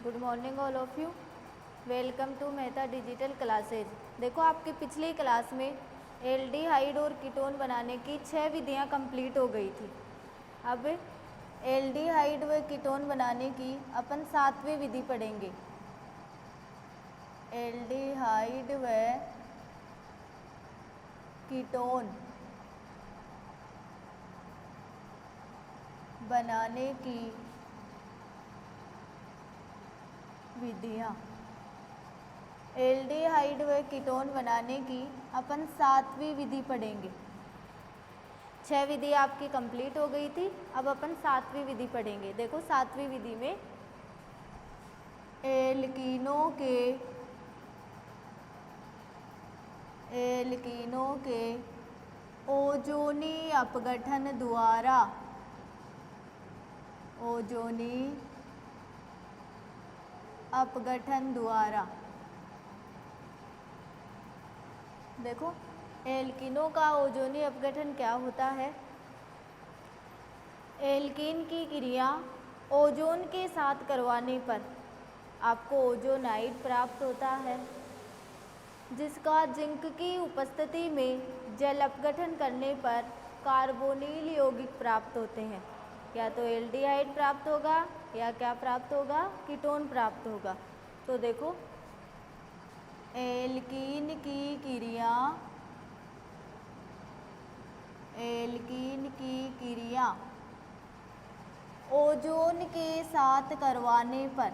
Good morning all of you. Welcome to Mehta digital classes. देखो आपकी पिछली क्लास में एल्डिहाइड और कीटोन बनाने की 6 विधियां कंप्लीट हो गई थी। अब एल्डिहाइड व कीटोन बनाने की अपन 7वीं विधि पढ़ेंगे। एल्डिहाइड व कीटोन बनाने की विधियाँ। एल्डिहाइड व कीटोन बनाने की अपन 7वीं विधि पढ़ेंगे। 6 विधि आपकी कंप्लीट हो गई थी, अब अपन 7वीं विधि पढ़ेंगे। देखो 7वीं विधि में एल्कीनों के ओजोनी अपघटन द्वारा देखो एल्कीनों का ओजोनी अपघटन क्या होता है। एल्कीन की क्रिया ओजोन के साथ करवाने पर आपको ओजोनाइड प्राप्त होता है, जिसका जिंक की उपस्थिति में जल अपघटन करने पर कार्बोनिल यौगिक प्राप्त होते हैं। या तो एल्डिहाइड प्राप्त होगा या क्या प्राप्त होगा, कीटोन प्राप्त होगा। तो देखो एल्कीन की क्रिया ओजोन के साथ करवाने पर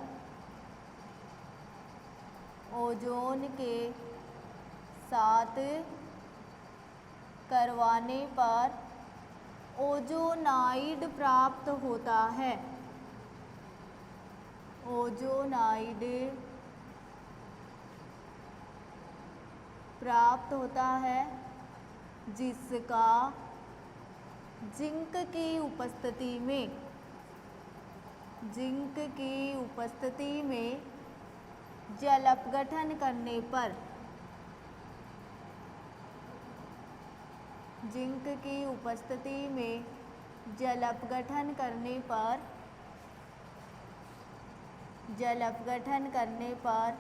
ओजोनाइड प्राप्त होता है। जिसका जिंक की उपस्थिति में जल अपघटन करने पर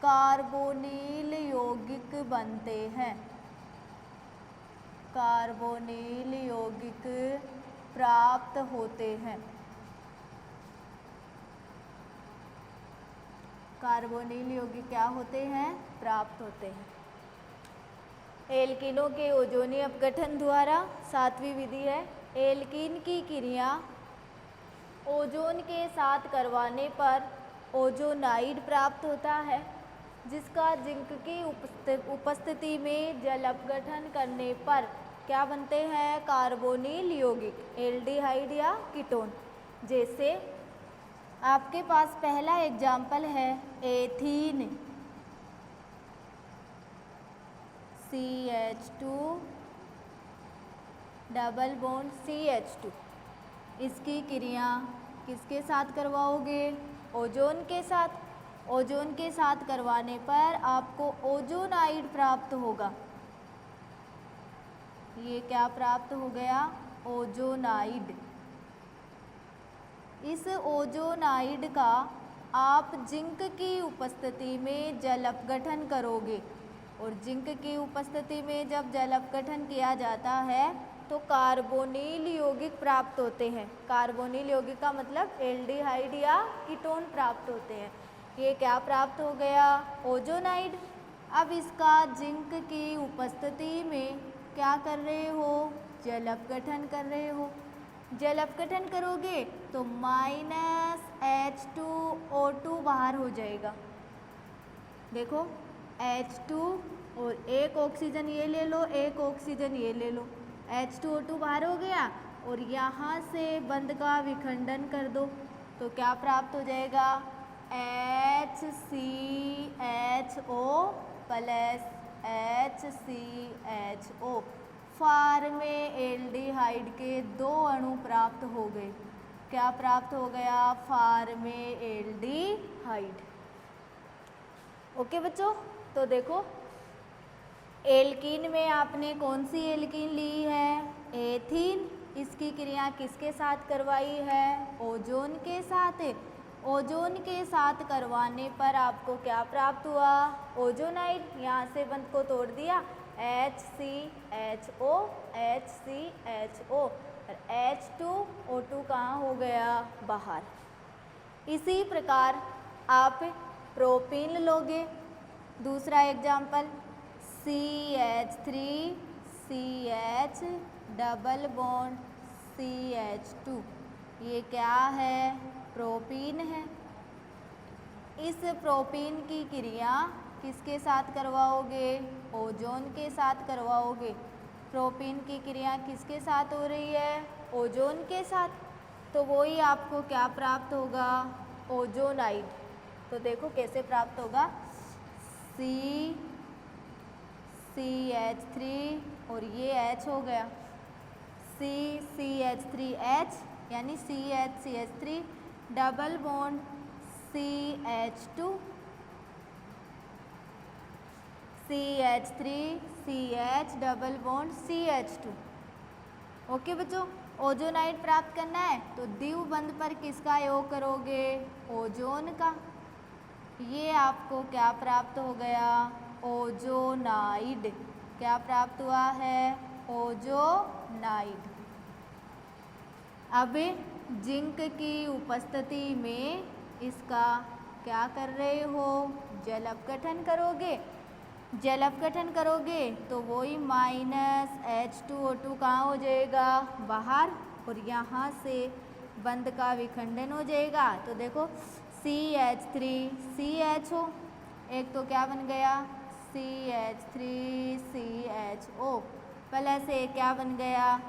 कार्बोनिल यौगिक बनते हैं। कार्बोनिल यौगिक प्राप्त होते हैं। कार्बोनिल यौगिक क्या होते हैं, प्राप्त होते हैं। एल्कीनों के ओजोनी अपघटन द्वारा 7वीं विधि है। एल्कीन की क्रिया ओजोन के साथ करवाने पर ओजोनाइड प्राप्त होता है, जिसका जिंक की उपस्थिति में जल अपघटन करने पर क्या बनते हैं, कार्बोनिल यौगिक, एल्डिहाइड या कीटोन। जैसे आपके पास पहला एग्जाम्पल है ethene CH2 double bond CH2। इसकी क्रिया किसके साथ करवाओगे, ओजोन के साथ। ओजोन के साथ करवाने पर आपको ओजोनाइड प्राप्त होगा। ये क्या प्राप्त हो गया, ओजोनाइड। इस ओजोनाइड का आप जिंक की उपस्थिति में जल अपघटन करोगे, और जिंक की उपस्थिति में जब जल अपघटन किया जाता है तो कार्बोनिल यौगिक प्राप्त होते हैं। कार्बोनिल यौगिक का मतलब एल्डिहाइड या कीटोन प्राप्त होते हैं। ये क्या प्राप्त हो गया, ओजोनाइड। अब इसका जिंक की उपस्थिति में क्या कर रहे हो, जल अपघटन कर रहे हो। जल अपघटन करोगे तो -H2O2 बाहर हो जाएगा। देखो H2 और एक ऑक्सीजन ये ले लो, एक ऑक्सीजन ये ले लो, H2O2 बाहर हो गया। और यहाँ से बंध का विखंडन कर दो तो क्या प्राप्त हो जाएगा, HCHO प्लस HCHO। फार्मेल्डिहाइड के 2 अणु प्राप्त हो गए। क्या प्राप्त हो गया, फार्मेल्डिहाइड। ओके बच्चों, तो देखो एल्कीन में आपने कौन सी एल्कीन ली है, एथीन। इसकी क्रिया किसके साथ करवाई है, ओजोन के साथ। ओजोन के साथ करवाने पर आपको क्या प्राप्त हुआ? ओजोनाइड। यहाँ से बंध को तोड़ दिया, HCHO HCHO और H2O2 कहाँ हो गया? बाहर। इसी प्रकार आप प्रोपीन लोगे। दूसरा example CH3CH double bond CH2, ये क्या है? प्रोपीन है। इस प्रोपीन की क्रिया किसके साथ करवाओगे? ओजोन के साथ करवाओगे। प्रोपीन की क्रिया किसके साथ हो रही है? ओजोन के साथ। तो वही आपको क्या प्राप्त होगा? ओजोनाइड। तो देखो कैसे प्राप्त होगा, CH3 और ये H हो गया, CH3H यानी CH3 double bond CH2 CH3CH double bond CH2। Okay बच्चों, ओजोनाइड प्राप्त करना है तो द्विबंध पर किसका योग करोगे? ओजोन का। ये आपको क्या प्राप्त हो गया? ओजोनाइड। क्या प्राप्त हुआ है? ओजोनाइड। अब जिंक की उपस्थिति में इसका क्या कर रहे हो? जल अपघटन करोगे। जल अपघटन करोगे तो वही -H2O2 कहाँ हो जाएगा? बाहर। और यहाँ से बंध का विखंडन हो जाएगा। तो देखो CH3CHO, एक तो क्या बन गया? CH3CHO प्लस एक क्या बन गया?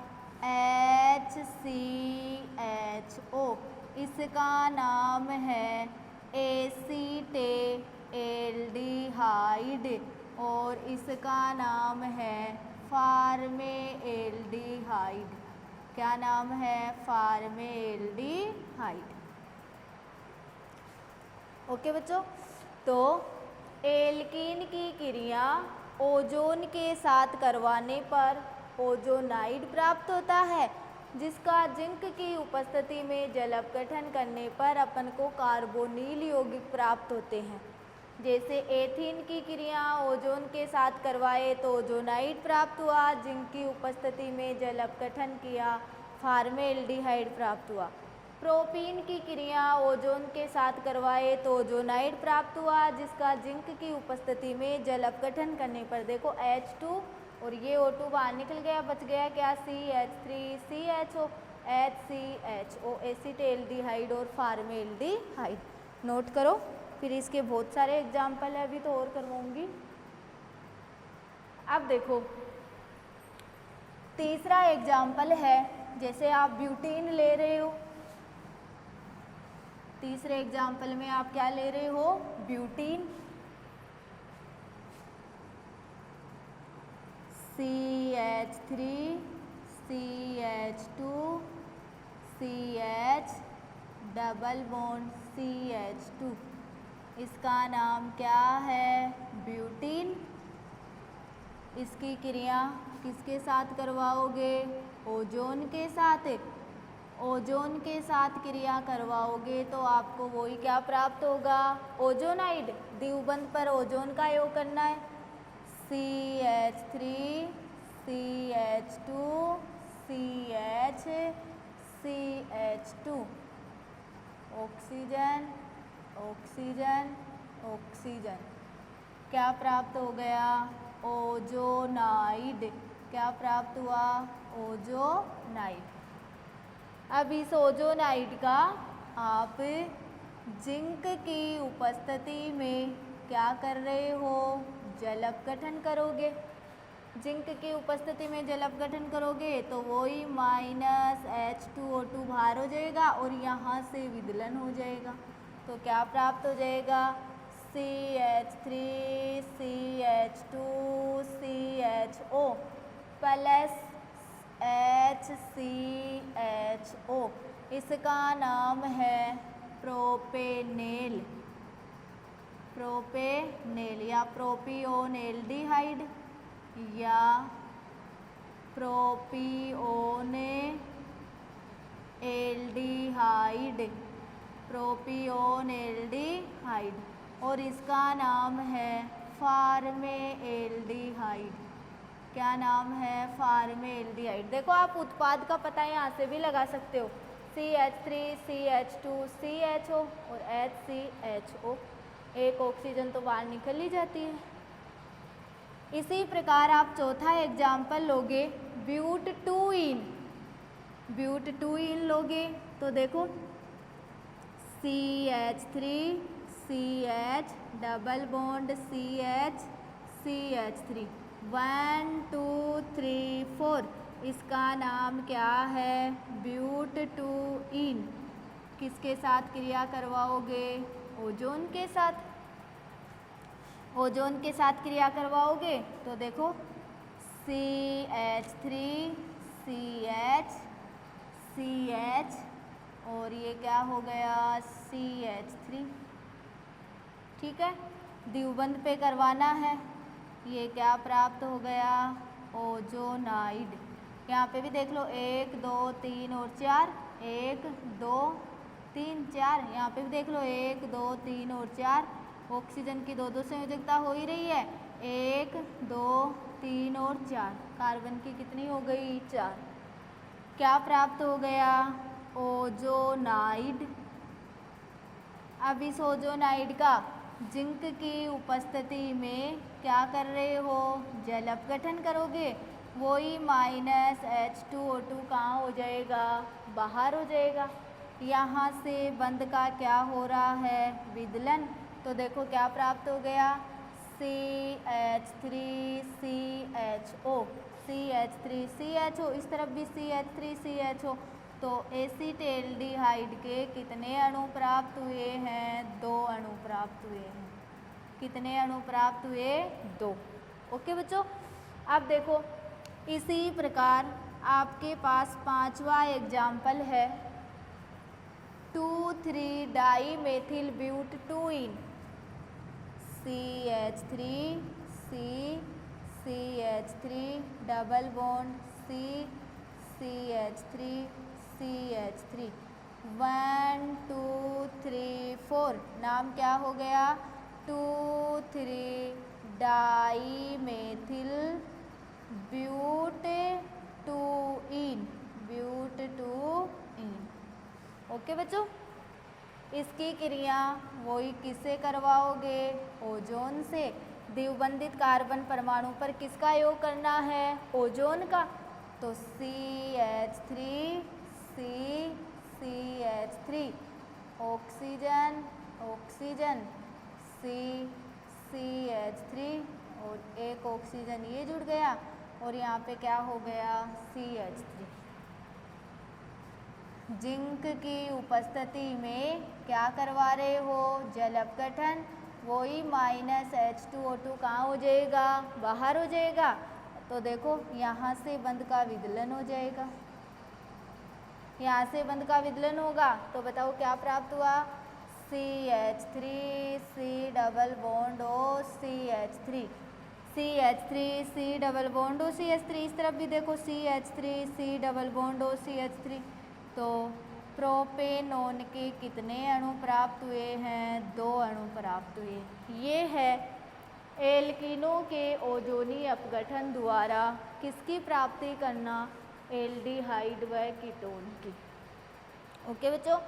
HCHO। इसका नाम है एसीटेल्डिहाइड और इसका नाम है फॉर्मेल्डिहाइड। क्या नाम है? फॉर्मेल्डिहाइड। ओके बच्चों, तो एल्कीन की क्रिया ओजोन के साथ करवाने पर ओजोनाइड प्राप्त होता है, जिसका जिंक की उपस्थिति में जल अपघटन करने पर अपन को कार्बोनिल यौगिक प्राप्त होते हैं। जैसे एथीन की क्रिया ओजोन के साथ करवाए तो ओजोनाइड प्राप्त हुआ, जिंक की उपस्थिति में जल अपघटन किया, फॉर्मेल्डिहाइड प्राप्त हुआ। प्रोपीन की क्रिया ओजोन के साथ करवाए तो ओजोनाइड प्राप्त हुआ, जिसका जिंक की उपस्थिति में जल अपघटन करने पर देखो H2 और ये O2 बाहर निकल गया, बच गया क्या? CH3CHO HCHO एसीटेल्डिहाइड और फॉर्मेल्डिहाइड। नोट करो, फिर इसके बहुत सारे एग्जाम्पल है, अभी तो और करवाऊंगी। अब देखो तीसरा एग्जाम्पल है, जैसे आप ब्यूटीन ले रहे हो। तीसरे एग्जाम्पल में आप क्या ले रहे हो? Butene. CH3 CH2 CH double bond CH2, इसका नाम क्या है? ब्यूटीन। इसकी क्रिया किसके साथ करवाओगे? ओजोन के साथ। ओजोन के साथ क्रिया करवाओगे तो आपको वही क्या प्राप्त होगा? ओजोनाइड। द्विबंध पर ओजोन का योग करना है, CH3 CH2 CH CH2, oxygen oxygen oxygen. क्या प्राप्त हो गया? ओजोनाइड। क्या प्राप्त हुआ? ओजोनाइड। अब इस ओजोनाइड का आप जिंक की उपस्थिति में क्या कर रहे हो? जल अपघटन करोगे। जिंक की उपस्थिति में जल अपघटन करोगे तो वही -H2O2 बाहर हो जाएगा और यहाँ से विदलन हो जाएगा। तो क्या प्राप्त हो जाएगा? CH3 CH2 CHO plus HCHO, इसका नाम है प्रोपेनेल। प्रोपेनेल या प्रोपियोनेल्डिहाइड या प्रोपियोनेल्डिहाइड प्रोपियोनेल्डिहाइड और इसका नाम है फॉर्मेल्डिहाइड। क्या नाम है? फॉर्मेल्डिहाइड। देखो आप उत्पाद का पता यहाँ से भी लगा सकते हो, CH3 CH2 CHO और HCHO, एक ऑक्सीजन तो बाहर निकल ही जाती है। इसी प्रकार आप चौथा एग्जाम्पल लोगे ब्यूट-2-ईन। ब्यूट-2-ईन लोगे तो देखो CH3 CH double bond CH CH3 1 2 3 4, इसका नाम क्या है? ब्यूट-2-ईन। किसके साथ क्रिया करवाओगे? ओजोन के साथ। ओजोन के साथ क्रिया करवाओगे तो देखो CH3 CH CH और ये क्या हो गया? CH3। ठीक है, द्विबंध पे करवाना है। ये क्या प्राप्त हो गया? ओजोनाइड। यहाँ पे भी देख लो 1 2 3 और 4, 1 2 3 4। यहाँ पे भी देख लो 1 2 3 और 4। ऑक्सीजन की दो संयोजकता हो ही रही है, 1 2 3 और 4। कार्बन की कितनी हो गई? 4। क्या प्राप्त हो गया? ओजोनाइड। अब इस ओजोनाइड का जिंक की उपस्थिति में क्या कर रहे हो? जल अपघटन करोगे। वही -H2O2 कहाँ हो जाएगा? बाहर हो जाएगा। यहाँ से बंध का क्या हो रहा है? विदलन। तो देखो क्या प्राप्त हो गया? CH3CHO CH3CHO, इस तरफ भी CH3CHO। तो एसीटेल्डिहाइड के कितने अणु प्राप्त हुए हैं? 2 अणु प्राप्त हुए हैं। कितने अणु प्राप्त हुए? 2। ओके बच्चों, अब देखो इसी प्रकार आपके पास पांचवा एग्जाम्पल है 2,3-डाईमेथिल ब्यूट-2-ईन। CH3 CH3 double bond CH3 CH3 1 2 3 4। नाम क्या हो गया? 2,3-डाईमेथिल ब्यूट-2-ईन। ब्यूट-2-ईन। ओके बच्चों, इसकी क्रिया वही किससे करवाओगे? ओजोन से। द्विबंधित कार्बन परमाणु पर किसका योग करना है? ओजोन का। तो CH3 CH3 oxygen oxygen CH3 और एक ऑक्सीजन ये जुड़ गया और यहाँ पे क्या हो गया? CH3। जिंक की उपस्थिति में क्या करवा रहे हो? जल अपघटन। वही -H2O2 कहाँ हो जाएगा? बाहर हो जाएगा। तो देखो यहाँ से बंध का विदलन हो जाएगा। यहाँ से बंध का विदलन होगा तो बताओ क्या प्राप्त हुआ? CH3 C double bond O CH3 CH3 C double bond O CH3। इस तरफ भी देखो CH3 C double bond O CH3। तो प्रोपेनोन के कितने अणु प्राप्त हुए हैं? 2 अणु प्राप्त हुए। ये है एल्किनों के ओजोनी अपघटन द्वारा किसकी प्राप्ति करना? एल्डिहाइड व कीटोन की। ओके बच्चों,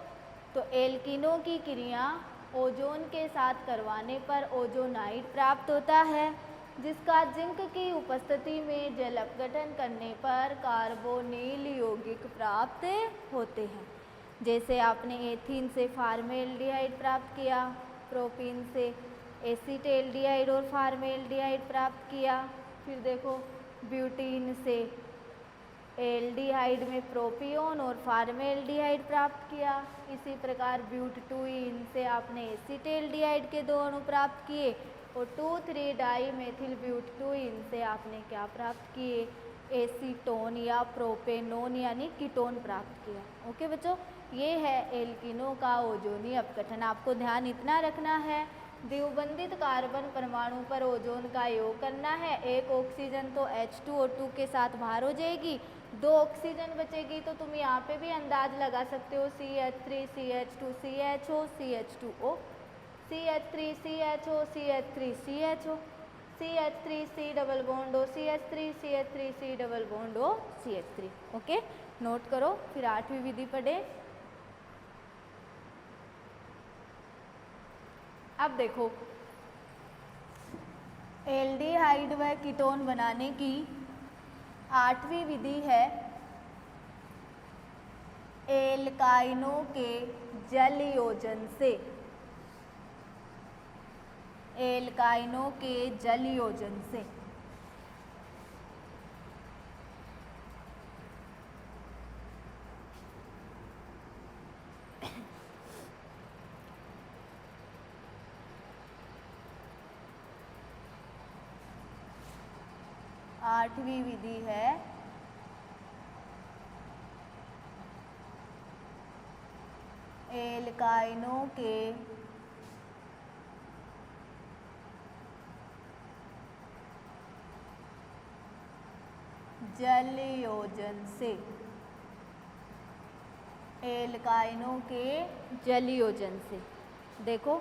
तो एल्किनों की क्रिया ओजोन के साथ करवाने पर ओजोनाइड प्राप्त होता है, जिसका जिंक की उपस्थिति में जल अपघटन करने पर कार्बोनिल यौगिक प्राप्त होते हैं। जैसे आपने एथीन से फॉर्मेल्डिहाइड प्राप्त किया, प्रोपीन से एसीटेल्डिहाइड और फॉर्मेल्डिहाइड प्राप्त किया, फिर देखो ब्यूटीन से एल्डिहाइड में प्रोपियोन और फॉर्मेल्डिहाइड प्राप्त किया। इसी प्रकार ब्यूट-2-ईन से आपने एसीटेल्डिहाइड के 2 अणु प्राप्त किए और 2,3-डाईमेथिल ब्यूट-2-ईन से आपने क्या प्राप्त किए? एसीटोन या प्रोपेनोन यानी कीटोन प्राप्त किया। ओके बच्चों, ये है एल्किनों का ओजोनी अपघटन। आपको ध्यान इतना रखना है, द्विबंधित कार्बन परमाणु पर ओजोन का योग करना है। एक ऑक्सीजन तो H2O2 के साथ बाहर हो जाएगी 2 ऑक्सीजन बचेगी तो तुम यहाँ पे भी अंदाज लगा सकते हो CH3 CH2 CHO CH2O CH3 CHO CH3 CHO CH3 C double bond O CH3 CH3 C double bond O CH3। Okay, note करो। फिर 8वीं विधि पढ़े। अब देखो, एल्डिहाइड व कीटोन बनाने की 8वीं विधि है एल्काइनों के जल योजन से। एल्काइनों के जल योजन से। आठवीं विधि है एल्काइनों के जल योजन से। एल्काइनों के जल योजन से। देखो,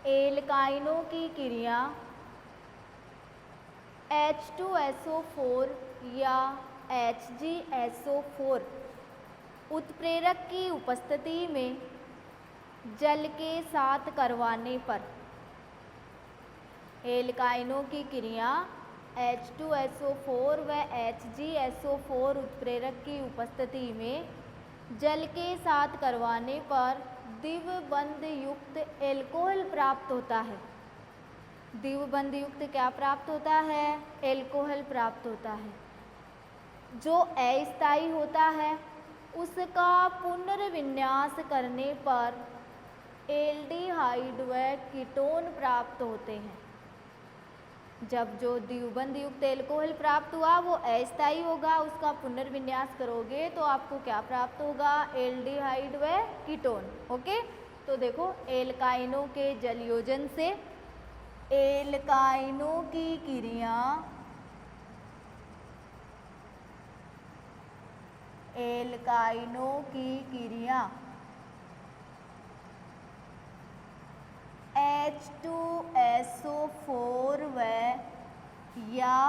एल्काइनों की क्रिया H2SO4 या HgSO4 उत्प्रेरक की उपस्थिति में जल के साथ करवाने पर एल्काइनों की क्रिया H2SO4 व HgSO4 उत्प्रेरक की उपस्थिति में जल के साथ करवाने पर द्विबंध युक्त एल्कोहल प्राप्त होता है। द्विबंध युक्त क्या प्राप्त होता है? एल्कोहल प्राप्त होता है। जो अस्थायी होता है उसका पुनर्विन्यास करने पर एल्डिहाइड व कीटोन प्राप्त होते हैं। जब जो द्विबंध युक्त एल्कोहल प्राप्त हुआ वो अस्थायी होगा, उसका पुनर्विन्यास करोगे तो आपको क्या प्राप्त होगा? एल्डिहाइड व कीटोन। ओके, तो देखो, एल्काइनों के जल योजन से एल्काइनों की क्रिया H2SO4 व या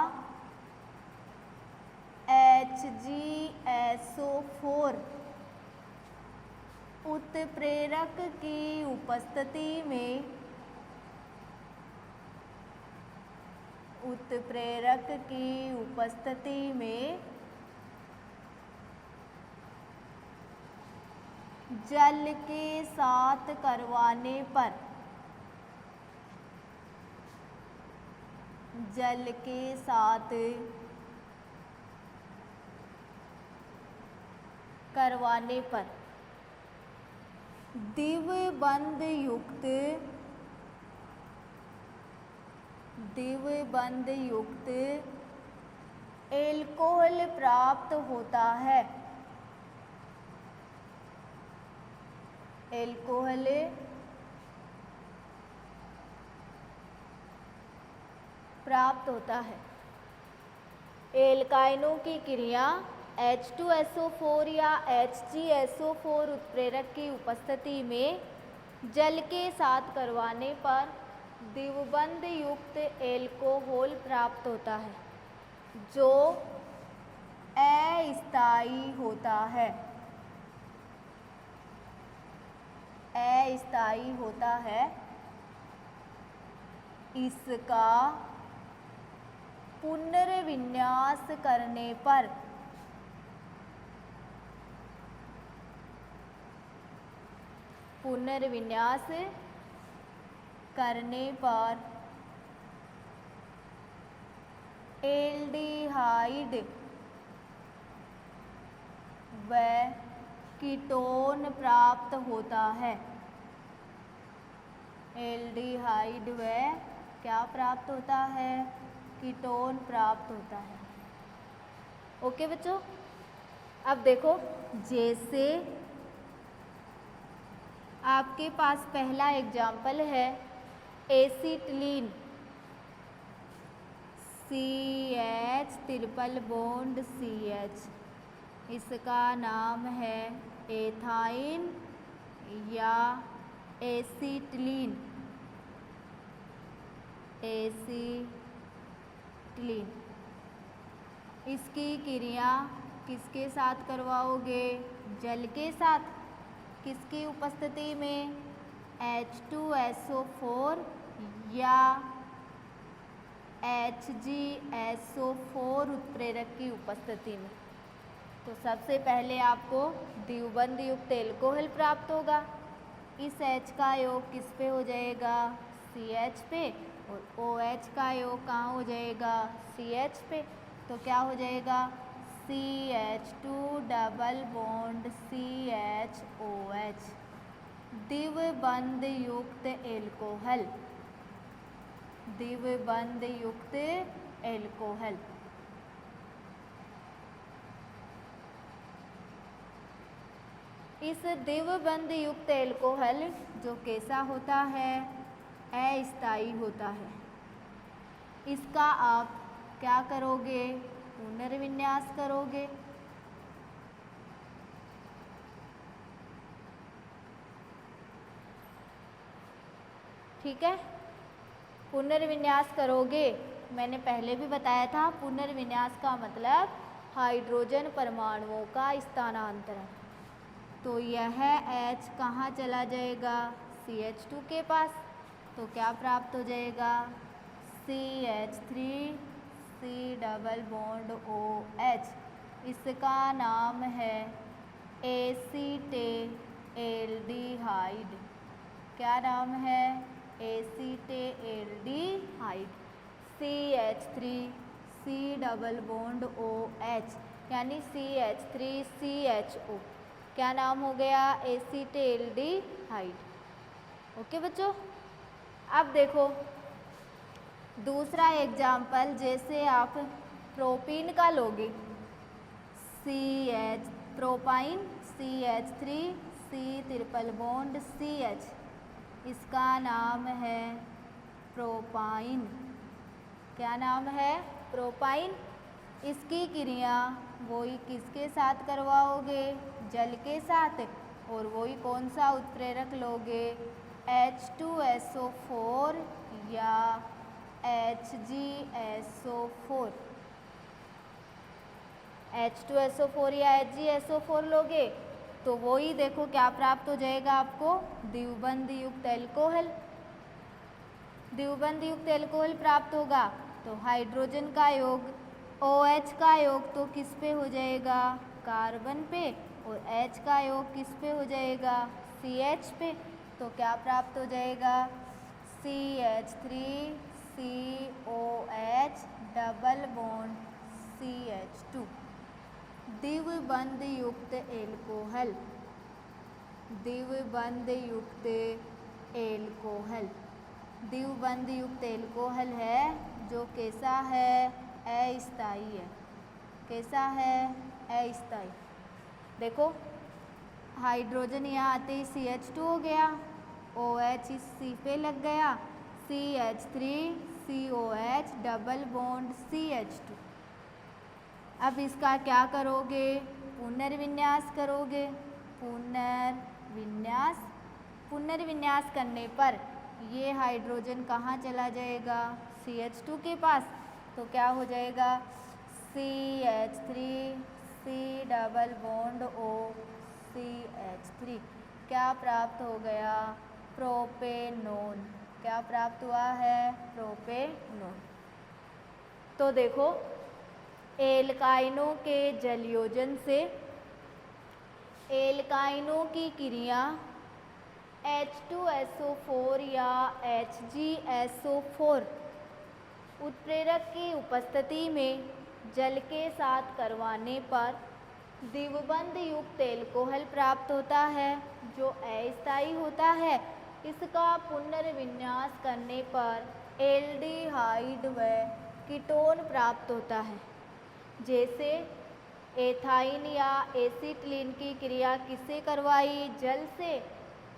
HgSO4 उत्प्रेरक की उपस्थिति में जल के साथ करवाने पर द्विबंध युक्त एल्कोहल प्राप्त होता है। एल्कोहल प्राप्त होता है। एल्काइनों की क्रिया H2SO4 या HgSO4 उत्प्रेरक की उपस्थिति में जल के साथ करवाने पर द्विबंध युक्त एल्कोहल प्राप्त होता है, जो अस्थायी होता है। इसका पुनर्विन्यास करने पर एल्डिहाइड व कीटोन प्राप्त होता है। एल्डिहाइड व क्या प्राप्त होता है? कीटोन प्राप्त होता है। ओके बच्चों, अब देखो, जैसे आपके पास पहला एग्जाम्पल है acetylene CH triple bond CH, इसका नाम है एथाइन या एसीटिलीन। इसकी क्रिया किसके साथ करवाओगे? जल के साथ। किसकी उपस्थिति में? H2SO4 या HgSO4 उत्प्रेरक की उपस्थिति में। तो सबसे पहले आपको द्विबंध युक्त एल्कोहल प्राप्त होगा। इस H का योग किस पे हो जाएगा? CH पे, और OH का योग कहाँ हो जाएगा? CH पे। तो क्या हो जाएगा? CH2 डबल बॉन्ड CHOH, द्विबंध युक्त एल्कोहल। द्विबंध युक्त एल्कोहल। इस द्विबंध युक्त एल्कोहल जो कैसा होता है? अस्थायी होता है। इसका आप क्या करोगे? पुनर्विन्यास करोगे। ठीक है, पुनर्विन्यास करोगे। मैंने पहले भी बताया था, पुनर्विन्यास का मतलब हाइड्रोजन परमाणुओं का स्थानांतरण। तो यह H कहाँ चला जाएगा? CH2 के पास। तो क्या प्राप्त हो जाएगा? CH3 C double bond OH, इसका नाम है एसीटेल्डिहाइड। क्या नाम है? Acetaldehyde. CH3 C double bond OH यानी CH3CHO, क्या नाम हो गया? एसीटेल्डिहाइड। ओके बच्चों, अब देखो दूसरा एग्जाम्पल, जैसे आप प्रोपीन का लोगे, propyne CH3 C triple bond CH, इसका नाम है प्रोपाइन। क्या नाम है? प्रोपाइन। इसकी क्रिया वही किसके साथ करवाओगे? जल के साथ। और वही कौन सा उत्प्रेरक लोगे? H2SO4 या HgSO4। H2SO4 या HgSO4 लोगे तो वही देखो क्या प्राप्त हो जाएगा आपको? द्विबंध युक्त एल्कोहल। द्विबंध युक्त एल्कोहल प्राप्त होगा तो हाइड्रोजन का योग OH का योग तो किस पे हो जाएगा? कार्बन पे। और H का योग किस पे हो जाएगा? CH पे। तो क्या प्राप्त हो जाएगा? CH3COH डबल बॉन्ड CH2, द्विबंध युक्त एल्कोहल। द्विबंध युक्त एल्कोहल। द्विबंध युक्त एल्कोहल है जो कैसा है? अस्थायी है। कैसा है? अस्थायी। देखो हाइड्रोजन यहाँ आते ही CH2 हो गया, OH इस C पे लग गया, CH3COH डबल बॉन्ड CH2। अब इसका क्या करोगे? पुनर्विन्यास करोगे। पुनर्विन्यास करने पर ये हाइड्रोजन कहाँ चला जाएगा? CH2 के पास। तो क्या हो जाएगा? CH3 C double bond O CH3, क्या प्राप्त हो गया? प्रोपेनॉन। क्या प्राप्त हुआ है? प्रोपेनॉन। तो देखो एल्काइनों के जलयोजन से एल्काइनों की क्रिया H2SO4 या HgSO4 उत्प्रेरक की उपस्थिति में जल के साथ करवाने पर द्विबंध युक्त एल्कोहल प्राप्त होता है जो अस्थायी होता है। इसका पुनर्विन्यास करने पर एल्डिहाइड व कीटोन प्राप्त होता है। जैसे एथाइन या एसीटिलीन की क्रिया किससे करवाई? जल से।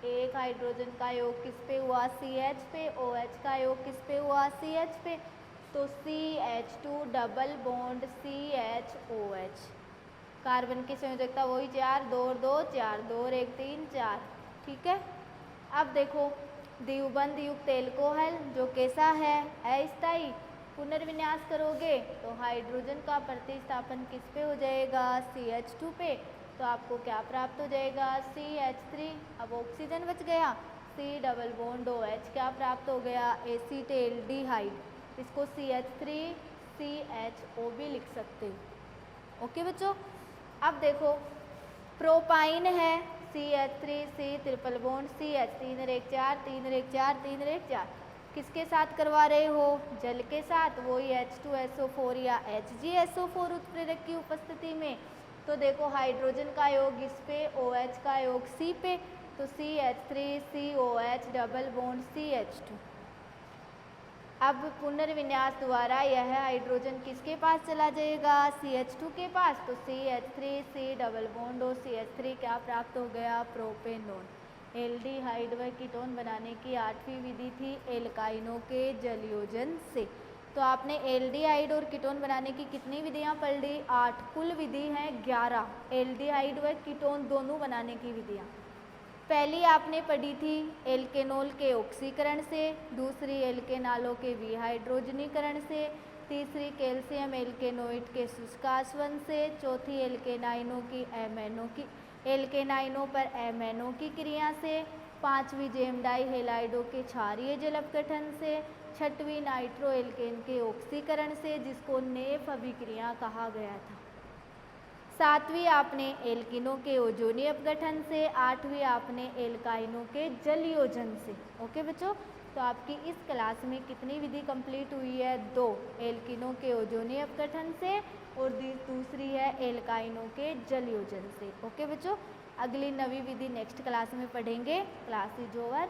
एक हाइड्रोजन का योग किस पे हुआ? CH पे। OH का योग किस पे हुआ? CH पे। तो CH2 double bond CHOH, carbon की संयोजकता वही 4, 2 और 2 4, 2 और 1 3 4, ठीक है। अब देखो द्विबंध युक्त एल्कोहल जो कैसा है, अस्थायी, पुनर्विन्यास करोगे तो हाइड्रोजन का प्रतिस्थापन किस पे हो जाएगा, CH2 पे, तो आपको क्या प्राप्त हो जाएगा, CH3। अब ऑक्सीजन बच गया, C डबल बॉन्ड OH क्या प्राप्त हो गया, एसीटेल्डिहाइड, इसको CH3CHO भी लिख सकते हो। ओके बच्चों। अब देखो प्रोपाइन है, CH3C ट्रिपल बॉन्ड CH, 3 और 1 4, 3 और 1 4, 3 और 1 4, किसके साथ करवा रहे हो, जल के साथ, वही H2SO4 या HgSO4 उत्प्रेरक की उपस्थिति में। तो देखो हाइड्रोजन का योग इस पे, OH का योग C पे, तो CH3COH डबल बॉन्ड CH2। अब पुनर्विन्यास द्वारा यह हाइड्रोजन किसके पास चला जाएगा, CH2 के पास, तो CH3C डबल बॉन्ड और CH3 क्या प्राप्त हो गया, प्रोपेनॉन। एल्डिहाइड व कीटोन बनाने की 8वीं विधि थी एल्काइनों के जलयोजन से। तो आपने एल्डिहाइड और कीटोन बनाने की कितनी विधियां पढ़ ली, 8, कुल विधि हैं 11, एल्डिहाइड व कीटोन दोनों बनाने की विधियां। पहली आपने पढ़ी थी एल्केनॉल के ऑक्सीकरण से, दूसरी एल्केनालों के विहाइड्रोजनीकरण से, तीसरी कैल्शियम एल्केनोइड के शुष्कासवन से, चौथी एल्केनाइनों पर एमएनओ की क्रिया से, पांचवी जेम डाई हेलाइडों के क्षारीय जल अपघटन से, छठवीं नाइट्रो एल्केन के ऑक्सीकरण से, जिसको नेफ अभिक्रिया कहा गया था, सातवीं आपने एल्किनों के ओजोनी अपघटन से, आठवीं आपने एल्काइनों के जलयोजन से। ओके बच्चों, तो आपकी इस क्लास में कितनी विधि कंप्लीट हुई है, 2, एल्किनों के ओजोनी अपघटन से और दूसरी है एल्काइनों के जलयोजन से। ओके बच्चों, अगली नवी विधि नेक्स्ट क्लास में पढ़ेंगे। Class is over.